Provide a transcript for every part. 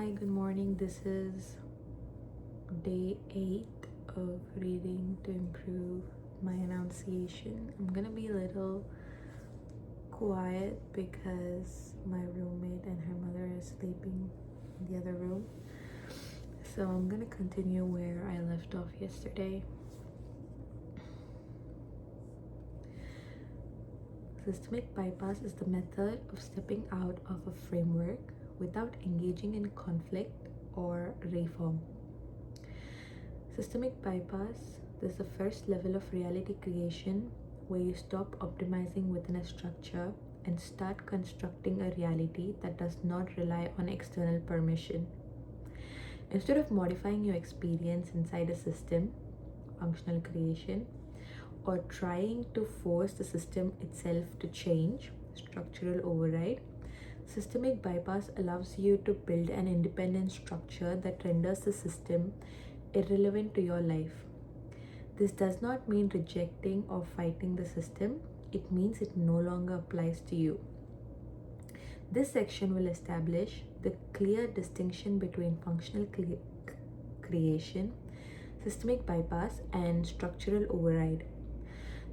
Hi, good morning. This is day 8 of reading to improve my enunciation. I'm gonna be a little quiet because my roommate and her mother is sleeping in the other room. So I'm gonna continue where I left off yesterday. Systemic bypass is the method of stepping out of a framework without engaging in conflict or reform. Systemic bypass is the first level of reality creation where you stop optimizing within a structure and start constructing a reality that does not rely on external permission. Instead of modifying your experience inside a system, functional creation, or trying to force the system itself to change, structural override, systemic bypass allows you to build an independent structure that renders the system irrelevant to your life. This does not mean rejecting or fighting the system, it means it no longer applies to you. This section will establish the clear distinction between functional creation, systemic bypass, and structural override.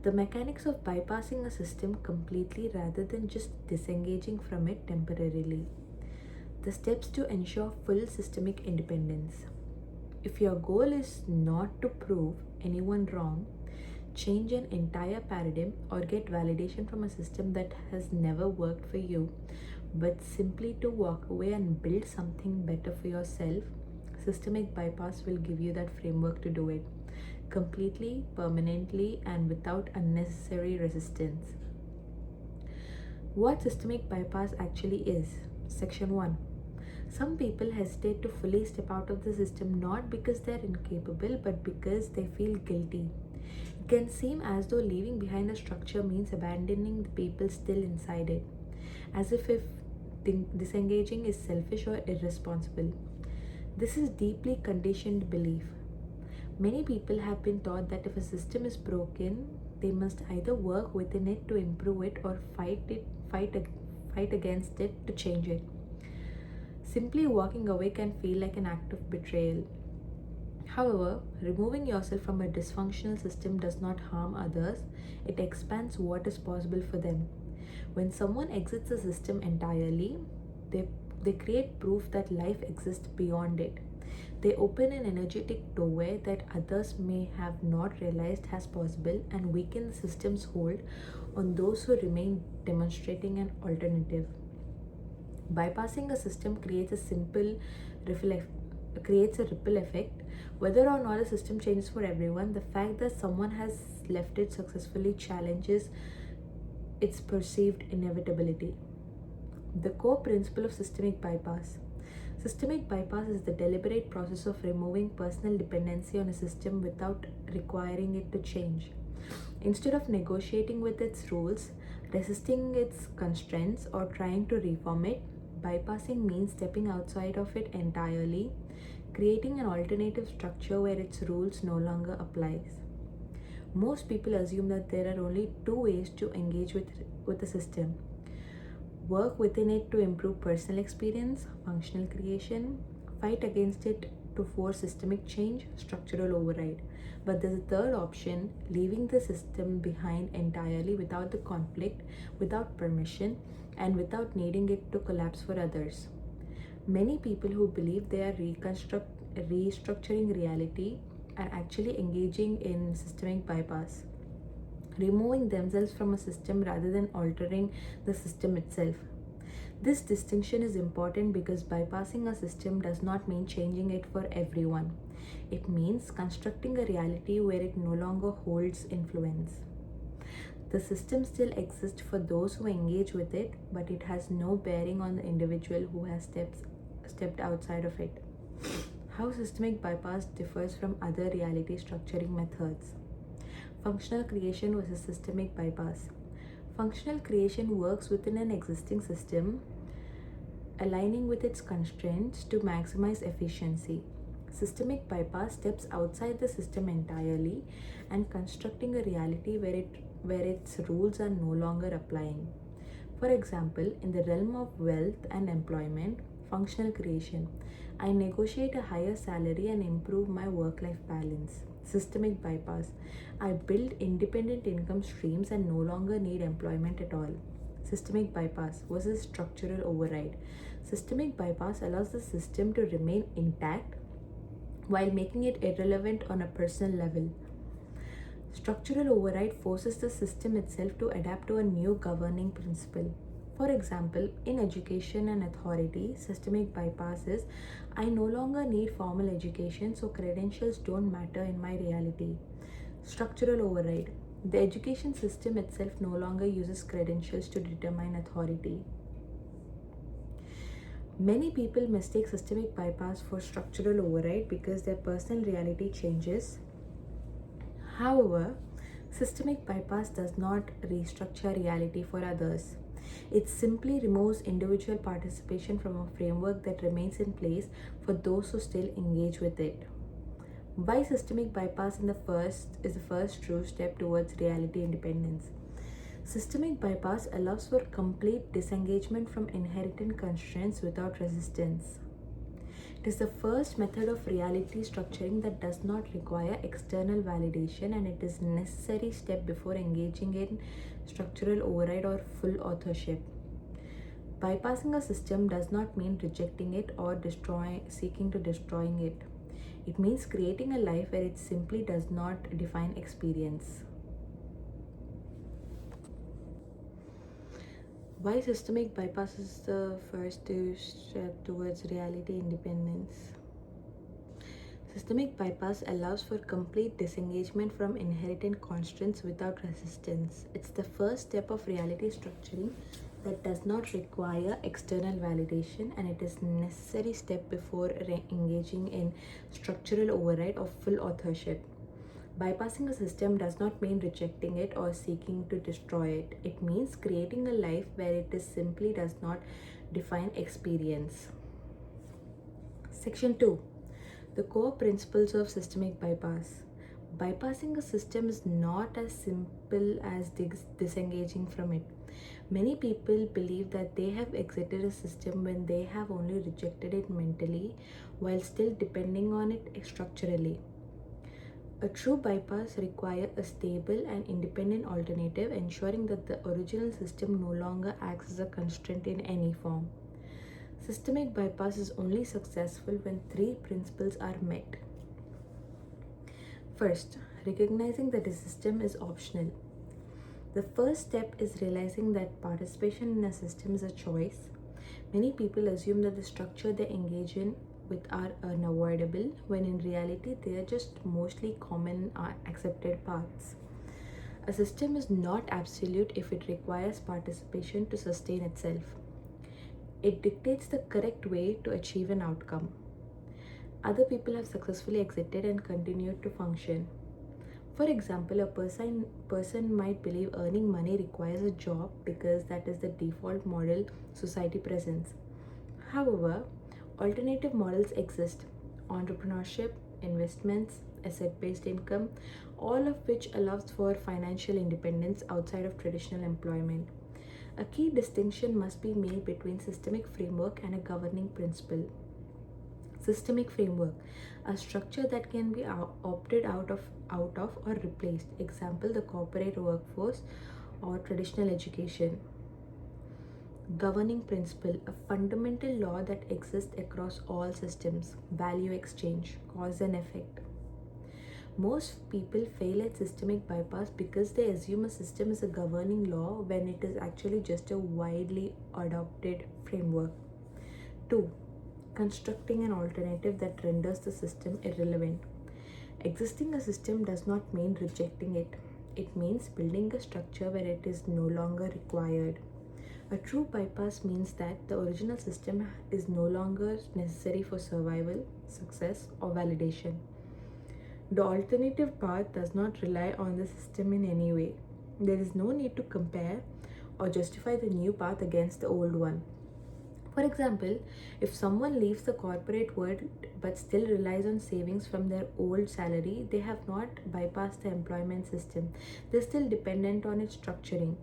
The mechanics of bypassing a system completely rather than just disengaging from it temporarily. The steps to ensure full systemic independence. If your goal is not to prove anyone wrong, change an entire paradigm, or get validation from a system that has never worked for you, but simply to walk away and build something better for yourself, systemic bypass will give you that framework to do it completely, permanently, and without unnecessary resistance. What systemic bypass actually is. Section 1. Some people hesitate to fully step out of the system not because they're incapable but because they feel guilty. It can seem as though leaving behind a structure means abandoning the people still inside it, as if disengaging is selfish or irresponsible. This is deeply conditioned belief. Many people have been taught that if a system is broken, they must either work within it to improve it or fight against it to change it. Simply walking away can feel like an act of betrayal. However, removing yourself from a dysfunctional system does not harm others, it expands what is possible for them. When someone exits a system entirely, they create proof that life exists beyond it. They open an energetic doorway that others may have not realized has possible and weaken the system's hold on those who remain, demonstrating an alternative. Bypassing a system creates a ripple effect. Whether or not a system changes for everyone, the fact that someone has left it successfully challenges its perceived inevitability. The core principle of systemic bypass. Systemic bypass is the deliberate process of removing personal dependency on a system without requiring it to change. Instead of negotiating with its rules, resisting its constraints, or trying to reform it, bypassing means stepping outside of it entirely, creating an alternative structure where its rules no longer applies. Most people assume that there are only two ways to engage with the system. Work within it to improve personal experience, functional creation, fight against it to force systemic change, structural override. But there's a third option, leaving the system behind entirely without the conflict, without permission, and without needing it to collapse for others. Many people who believe they are restructuring reality are actually engaging in systemic bypass, removing themselves from a system rather than altering the system itself. This distinction is important because bypassing a system does not mean changing it for everyone. It means constructing a reality where it no longer holds influence. The system still exists for those who engage with it, but it has no bearing on the individual who has stepped outside of it. How systemic bypass differs from other reality structuring methods. Functional creation versus systemic bypass. Functional creation works within an existing system, aligning with its constraints to maximize efficiency. Systemic bypass steps outside the system entirely and constructing a reality where its rules are no longer applying. For example, in the realm of wealth and employment, Functional creation. I negotiate a higher salary and improve my work life balance. Systemic bypass. I build independent income streams and no longer need employment at all. Systemic bypass versus structural override. Systemic bypass allows the system to remain intact while making it irrelevant on a personal level. Structural override forces the system itself to adapt to a new governing principle. For example, in education and authority, systemic bypass is I no longer need formal education, so credentials don't matter in my reality. Structural override. The education system itself no longer uses credentials to determine authority. Many people mistake systemic bypass for structural override because their personal reality changes. However, systemic bypass does not restructure reality for others. It simply removes individual participation from a framework that remains in place for those who still engage with it. Why systemic bypass is the first true step towards reality independence. Systemic bypass allows for complete disengagement from inherent constraints without resistance. It is the first method of reality structuring that does not require external validation, and it is a necessary step before engaging in structural override or full authorship. Bypassing a system does not mean rejecting it or seeking to destroying it. It means creating a life where it simply does not define experience. Why systemic bypass is the first step towards reality independence? Systemic bypass allows for complete disengagement from inherent constraints without resistance. It's the first step of reality structuring that does not require external validation, and it is a necessary step before engaging in structural override or full authorship. Bypassing a system does not mean rejecting it or seeking to destroy it. It means creating a life where it is simply does not define experience. Section 2. The core principles of systemic bypass. Bypassing a system is not as simple as disengaging from it. Many people believe that they have exited a system when they have only rejected it mentally while still depending on it structurally. A true bypass requires a stable and independent alternative, ensuring that the original system no longer acts as a constraint in any form. Systemic bypass is only successful when three principles are met. First, recognizing that the system is optional. The first step is realizing that participation in a system is a choice. Many people assume that the structure they engage in with are unavoidable, when in reality they are just mostly common accepted paths. A system is not absolute if it requires participation to sustain itself. It dictates the correct way to achieve an outcome. Other people have successfully exited and continued to function. For example, a person might believe earning money requires a job because that is the default model society presents. However, alternative models exist: entrepreneurship, investments, asset based income, all of which allows for financial independence outside of traditional employment. A key distinction must be made between systemic framework and a governing principle. Systemic framework, a structure that can be opted out of or replaced. Example, the corporate workforce or traditional education. Governing principle, a fundamental law that exists across all systems. Value exchange, cause and effect. Most people fail at systemic bypass because they assume a system is a governing law when it is actually just a widely adopted framework. 2. Constructing an alternative that renders the system irrelevant. Existing a system does not mean rejecting it. It means building a structure where it is no longer required. A true bypass means that the original system is no longer necessary for survival, success, or validation. The alternative path does not rely on the system in any way. There is no need to compare or justify the new path against the old one. For example, if someone leaves the corporate world but still relies on savings from their old salary, they have not bypassed the employment system. They're still dependent on its structuring.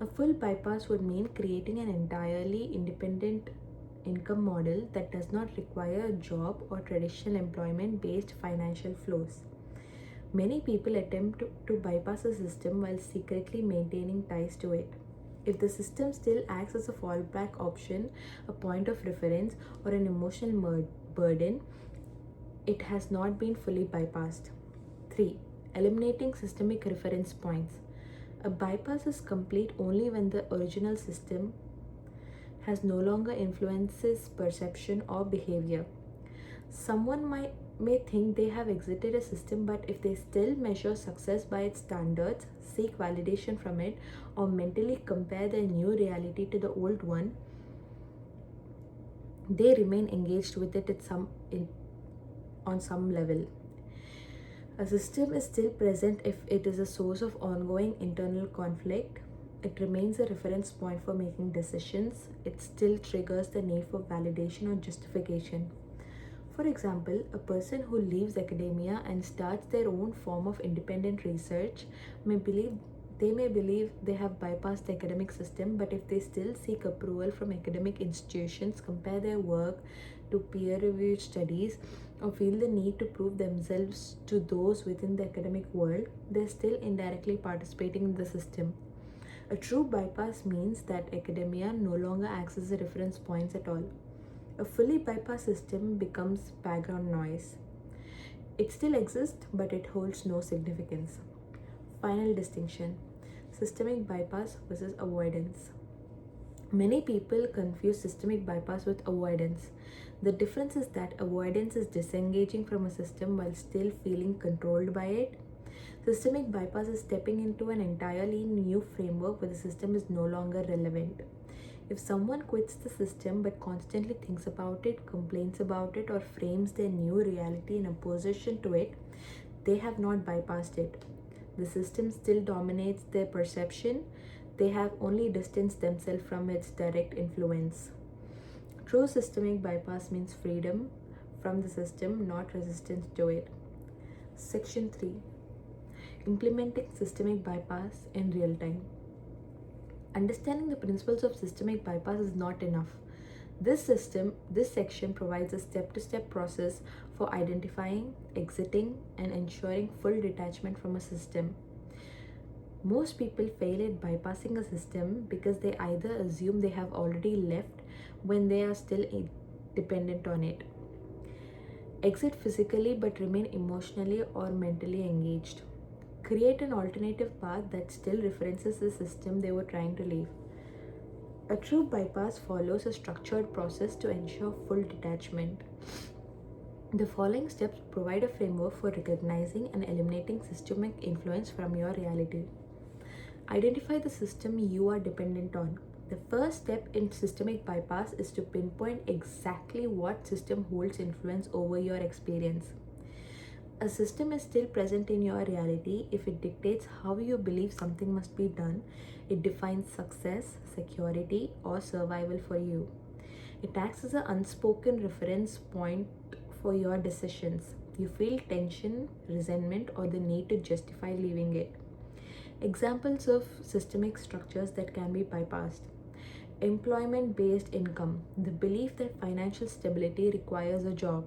A full bypass would mean creating an entirely independent income model that does not require a job or traditional employment based financial flows. Many people attempt to bypass a system while secretly maintaining ties to it. If the system still acts as a fallback option, a point of reference, or an emotional burden, it has not been fully bypassed. 3. Eliminating systemic reference points. A bypass is complete only when the original system has no longer influences perception or behavior. Someone may think they have exited a system, but if they still measure success by its standards, seek validation from it, or mentally compare their new reality to the old one, they remain engaged with it on some level. A system is still present if it is a source of ongoing internal conflict. It remains a reference point for making decisions. It still triggers the need for validation or justification. For example, a person who leaves academia and starts their own form of independent research may believe they have bypassed the academic system, but if they still seek approval from academic institutions, compare their work to peer reviewed studies, or feel the need to prove themselves to those within the academic world, they're still indirectly participating in the system. A true bypass means that academia no longer acts as a reference point at all. A fully bypassed system becomes background noise. It still exists, but it holds no significance. Final distinction: systemic bypass versus avoidance. Many people confuse systemic bypass with avoidance. The difference is that avoidance is disengaging from a system while still feeling controlled by it. Systemic bypass is stepping into an entirely new framework where the system is no longer relevant. If someone quits the system but constantly thinks about it, complains about it, or frames their new reality in opposition to it, they have not bypassed it. The system still dominates their perception. They have only distanced themselves from its direct influence. True systemic bypass means freedom from the system, not resistance to it. Section 3. Implementing systemic bypass in real time. Understanding the principles of systemic bypass is not enough. This section provides a step-to-step process for identifying, exiting, and ensuring full detachment from a system. Most people fail at bypassing a system because they either assume they have already left when they are still dependent on it, exit physically but remain emotionally or mentally engaged, create an alternative path that still references the system they were trying to leave. A true bypass follows a structured process to ensure full detachment. The following steps provide a framework for recognizing and eliminating systemic influence from your reality. Identify the system you are dependent on. The first step in systemic bypass is to pinpoint exactly what system holds influence over your experience. A system is still present in your reality if it dictates how you believe something must be done. It defines success, security, or survival for you. It acts as an unspoken reference point for your decisions. You feel tension, resentment, or the need to justify leaving it. Examples of systemic structures that can be bypassed: employment based income, the belief that financial stability requires a job;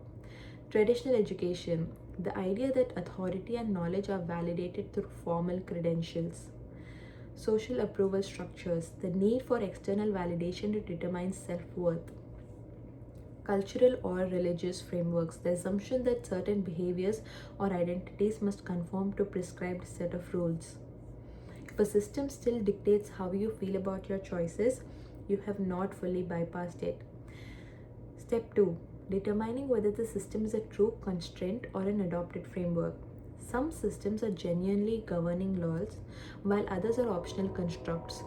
traditional education, the idea that authority and knowledge are validated through formal credentials; social approval structures, the need for external validation to determine self worth; cultural or religious frameworks, the assumption that certain behaviors or identities must conform to prescribed set of rules. If a system still dictates how you feel about your choices, you have not fully bypassed it. Step 2. Determining whether the system is a true constraint or an adopted framework. Some systems are genuinely governing laws, while others are optional constructs.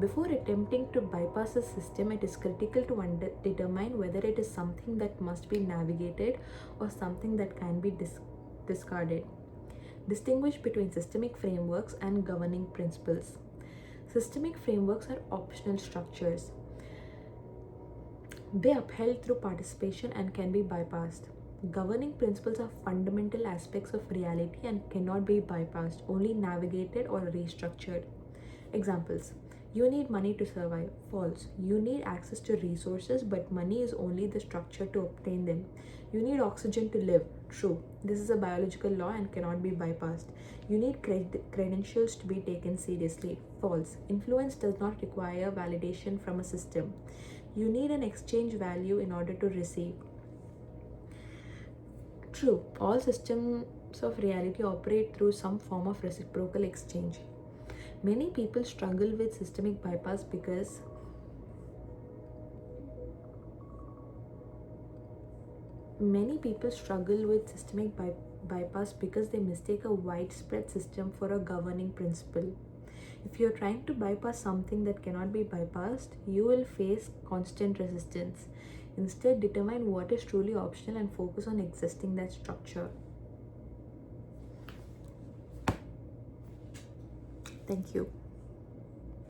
Before attempting to bypass a system, it is critical to determine whether it is something that must be navigated or something that can be discarded. Distinguish between systemic frameworks and governing principles. Systemic frameworks are optional structures. They are upheld through participation and can be bypassed. Governing principles are fundamental aspects of reality and cannot be bypassed, only navigated or restructured. Examples: You need money to survive. False. You need access to resources, but money is only the structure to obtain them. You need oxygen to live. True. This is a biological law and cannot be bypassed. You need credentials to be taken seriously. False. Influence does not require validation from a system. You need an exchange value in order to receive. True. All systems of reality operate through some form of reciprocal exchange. Many people struggle with systemic bypass because they mistake a widespread system for a governing principle. If you're trying to bypass something that cannot be bypassed, you will face constant resistance. Instead, determine what is truly optional and focus on existing that structure. Thank you.